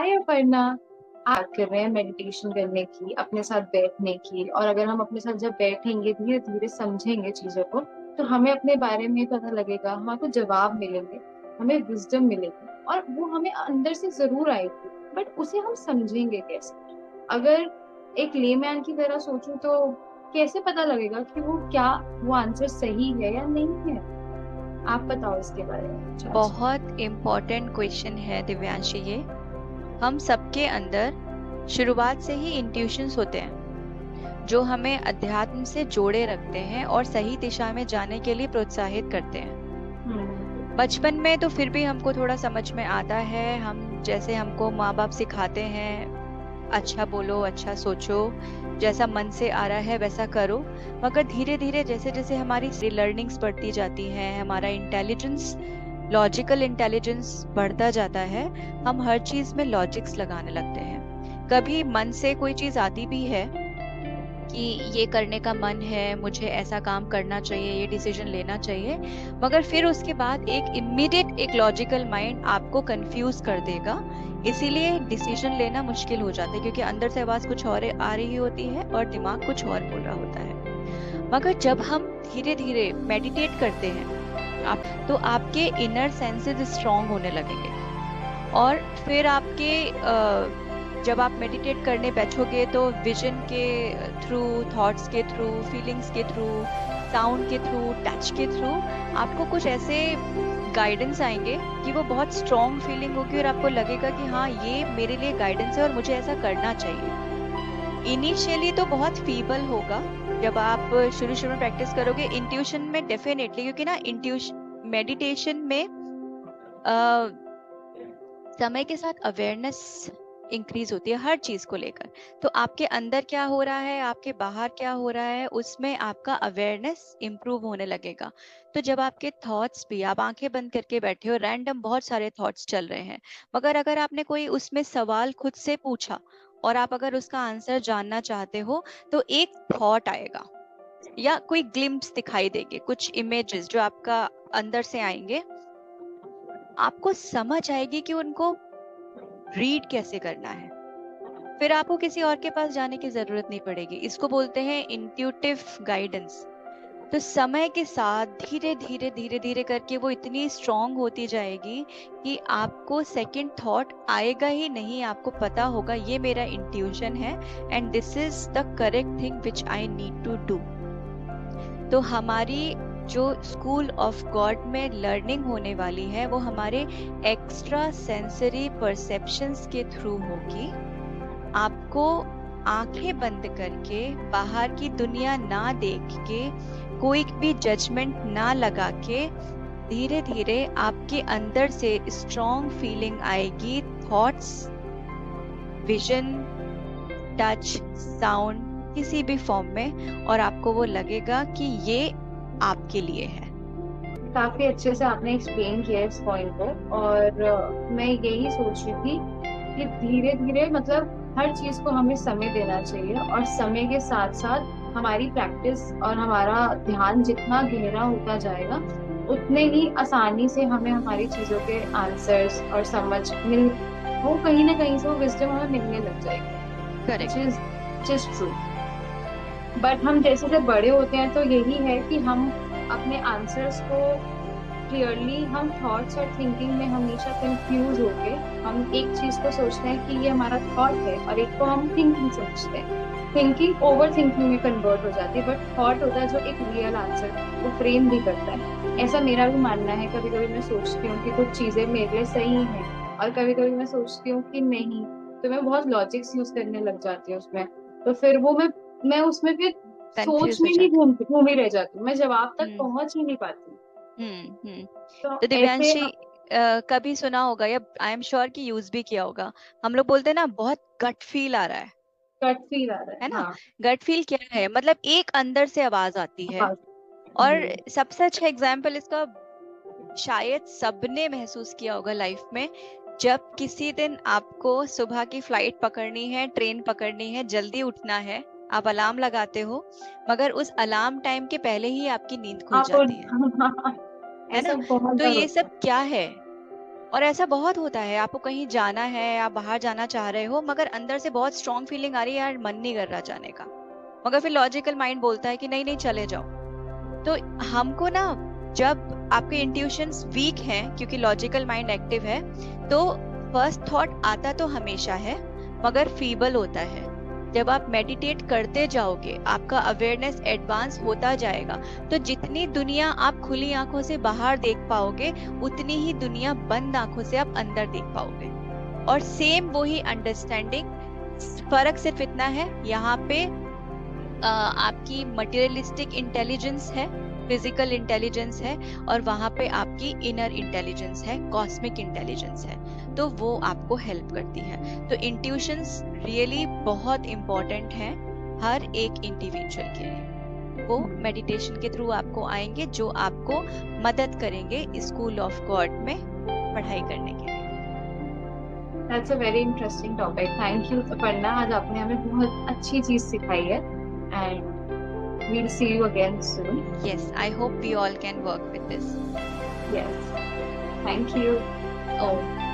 Inspire करना। आप कर रहे हैं मेडिटेशन करने की, अपने साथ बैठने की, और अगर हम अपने साथ जब बैठेंगे, धीरे धीरे समझेंगे चीजों को, तो हमें अपने बारे में पता लगेगा, हमको जवाब मिलेंगे, हमें विजडम मिलेगी, और वो हमें अंदर से जरूर आएगी, बट उसे हम समझेंगे कैसे? अगर एक लेमैन की तरह सोचूं तो कैसे पता लगेगा कि वो आंसर सही है या नहीं है? आप बताओ इसके बारे में कुछ आज। बहुत इम्पोर्टेंट क्वेश्चन है दिव्यांशी ये। हम सबके अंदर शुरुआत से ही इंट्यूशंस होते हैं जो हमें अध्यात्म से जोड़े रखते हैं और सही दिशा में जाने के लिए प्रोत्साहित करते हैं। बचपन में तो फिर भी हमको थोड़ा समझ में आता है, हम जैसे हमको माँ बाप सिखाते हैं, अच्छा बोलो, अच्छा सोचो, जैसा मन से आ रहा है वैसा करो। मगर धीरे धीरे जैसे जैसे हमारी लर्निंग्स बढ़ती जाती हैं, हमारा इंटेलिजेंस, लॉजिकल इंटेलिजेंस बढ़ता जाता है, हम हर चीज में लॉजिक्स लगाने लगते हैं। कभी मन से कोई चीज आती भी है कि ये करने का मन है, मुझे ऐसा काम करना चाहिए, ये डिसीजन लेना चाहिए, मगर फिर उसके बाद एक इमीडिएट एक लॉजिकल माइंड आपको कंफ्यूज कर देगा। इसीलिए डिसीजन लेना मुश्किल हो जाता है, क्योंकि अंदर से आवाज कुछ और आ रही होती है और दिमाग कुछ और बोल रहा होता है। मगर जब हम धीरे धीरे मेडिटेट करते हैं तो आपके इनर सेंसेस स्ट्रांग होने लगेंगे, और फिर आपके जब आप मेडिटेट करने बैठोगे तो विजन के थ्रू, थॉट्स के थ्रू, फीलिंग्स के थ्रू, साउंड के थ्रू, टच के थ्रू आपको कुछ ऐसे गाइडेंस आएंगे कि वो बहुत स्ट्रॉन्ग फीलिंग होगी और आपको लगेगा कि हाँ, ये मेरे लिए गाइडेंस है और मुझे ऐसा करना चाहिए। इनिशियली तो बहुत फीबल होगा जब आप शुरू में प्रैक्टिस करोगे इंट्यूशन में, डेफिनेटली, क्योंकि ना इंट्यूशन मेडिटेशन में समय के साथ अवेयरनेस इंक्रीज होती है हर चीज को लेकर। तो आपके अंदर क्या हो रहा है, आपके बाहर क्या हो रहा है, उसमें आपका अवेयरनेस इंप्रूव होने लगेगा। तो जब आपके थॉट्स भी, आप आंखें बंद करके बैठे हो, रैंडम बहुत सारे थॉट्स चल रहे हैं, मगर अगर आपने कोई उसमें सवाल खुद से पूछा और आप अगर उसका आंसर जानना चाहते हो, तो एक थॉट आएगा या कोई ग्लिम्प्स दिखाई देंगे, कुछ इमेजेस जो आपका अंदर से आएंगे, आपको समझ आएगी कि उनको रीड कैसे करना है। फिर आपको किसी और के पास जाने की जरूरत नहीं पड़ेगी। इसको बोलते हैं इंट्यूटिव गाइडेंस। तो समय के साथ धीरे धीरे धीरे धीरे करके वो इतनी स्ट्रांग होती जाएगी कि आपको सेकंड थॉट आएगा ही नहीं, आपको पता होगा ये मेरा इंट्यूशन है and this is the correct thing which I need to do. तो हमारी जो स्कूल ऑफ गॉड में लर्निंग होने वाली है वो हमारे एक्स्ट्रा सेंसरी परसेप्शंस के थ्रू होगी। आपको आंखें बंद करके, बाहर की दुनिया ना देख के, कोई भी जजमेंट ना लगा के, धीरे धीरे आपके अंदर से स्ट्रॉन्ग फीलिंग आएगी, थॉट्स, विजन, टच, साउंड, किसी भी फॉर्म में, और आपको वो लगेगा कि ये आपके लिए है। काफी अच्छे से आपने एक्सप्लेन किया इस पॉइंट को, और मैं यही सोच रही थी कि धीरे धीरे मतलब हर चीज को हमें समय देना चाहिए, और समय के साथ साथ हमारी प्रैक्टिस और हमारा ध्यान जितना गहरा होता जाएगा, उतने ही आसानी से हमें हमारी चीजों के आंसर्स और समझ वो कहीं ना कहीं से वो विजडम हमें मिलने लग जाएगी। करेक्ट। Just true. बट हम जैसे जब बड़े होते हैं तो यही है कि हम अपने आंसर्स को क्लियरली, हम थॉट्स और थिंकिंग में हमेशा कंफ्यूज होके हम एक चीज को सोचते हैं कि ये हमारा थॉट है, और एक को हम थिंकिंग समझते हैं। थिंकिंग ओवर थिंकिंग में कन्वर्ट हो जाती है, बट थॉट होता है जो एक रियल आंसर वो फ्रेम भी करता है। ऐसा मेरा भी मानना है। कभी कभी मैं सोचती हूँ कि कुछ चीजें मेरे लिए सही हैं, और कभी कभी मैं सोचती हूँ कि नहीं, तो मैं बहुत लॉजिक्स यूज करने लग जाती हूँ उसमें। तो फिर वो मैं उसमें फिर सोच कंफ्यूज हो में ही जाते। घूमी रह जाती हूँ, मैं जवाब तक पहुंच ही नहीं पाती। हम्म। तो तो ऐसे दिव्यांशी, कभी सुना होगा या आई एम श्योर कि यूज भी किया होगा, हम लोग बोलते हैं ना बहुत गट फील आ रहा कट फील आ रहा है है। ना? हाँ। गट फील क्या है? मतलब एक अंदर से आवाज आती है। हाँ। और सबसे अच्छा एग्जाम्पल इसका शायद सबने महसूस किया होगा लाइफ में, जब किसी दिन आपको सुबह की फ्लाइट पकड़नी है, ट्रेन पकड़नी है, जल्दी उठना है, आप अलार्म लगाते हो, मगर उस अलार्म टाइम के पहले ही आपकी नींद खुल आप जाती है ऐसा ना? बहुत तो बार ये होता सब क्या है? और ऐसा बहुत होता है, आपको कहीं जाना है, आप बाहर जाना चाह रहे हो, मगर अंदर से बहुत स्ट्रांग फीलिंग आ रही है, यार मन नहीं कर रहा जाने का, मगर फिर लॉजिकल माइंड बोलता है कि नहीं नहीं चले जाओ। तो हमको ना, जब आपके इंट्यूशंस वीक हैं क्योंकि लॉजिकल माइंड एक्टिव है, तो फर्स्ट थॉट आता तो हमेशा है मगर फीबल होता है। जब आप मेडिटेट करते जाओगे, आपका अवेयरनेस एडवांस होता जाएगा, तो जितनी दुनिया आप खुली आंखों से बाहर देख पाओगे, उतनी ही दुनिया बंद आंखों से आप अंदर देख पाओगे। और सेम वही अंडरस्टैंडिंग, फर्क सिर्फ इतना है, यहाँ पे आपकी मटेरियलिस्टिक इंटेलिजेंस है, फिजिकल इंटेलिजेंस है, और वहां पे आपकी इनर इंटेलिजेंस है, कॉस्मिक इंटेलिजेंस है, तो वो आपको हेल्प करती है। तो इंट्यूशंस रियली बहुत इंपॉर्टेंट हैं हर एक इंडिविजुअल के लिए। वो मेडिटेशन के थ्रू आपको आएंगे, जो आपको मदद करेंगे स्कूल ऑफ गॉड में पढ़ाई करने के लिए। That's a very interesting topic. Thank you, Aparna, आज आपने हमें बहुत अच्छी चीज सिखाई है, and we'll see you again soon. Yes, I hope we all can work with this. Yes. Thank you. Oh.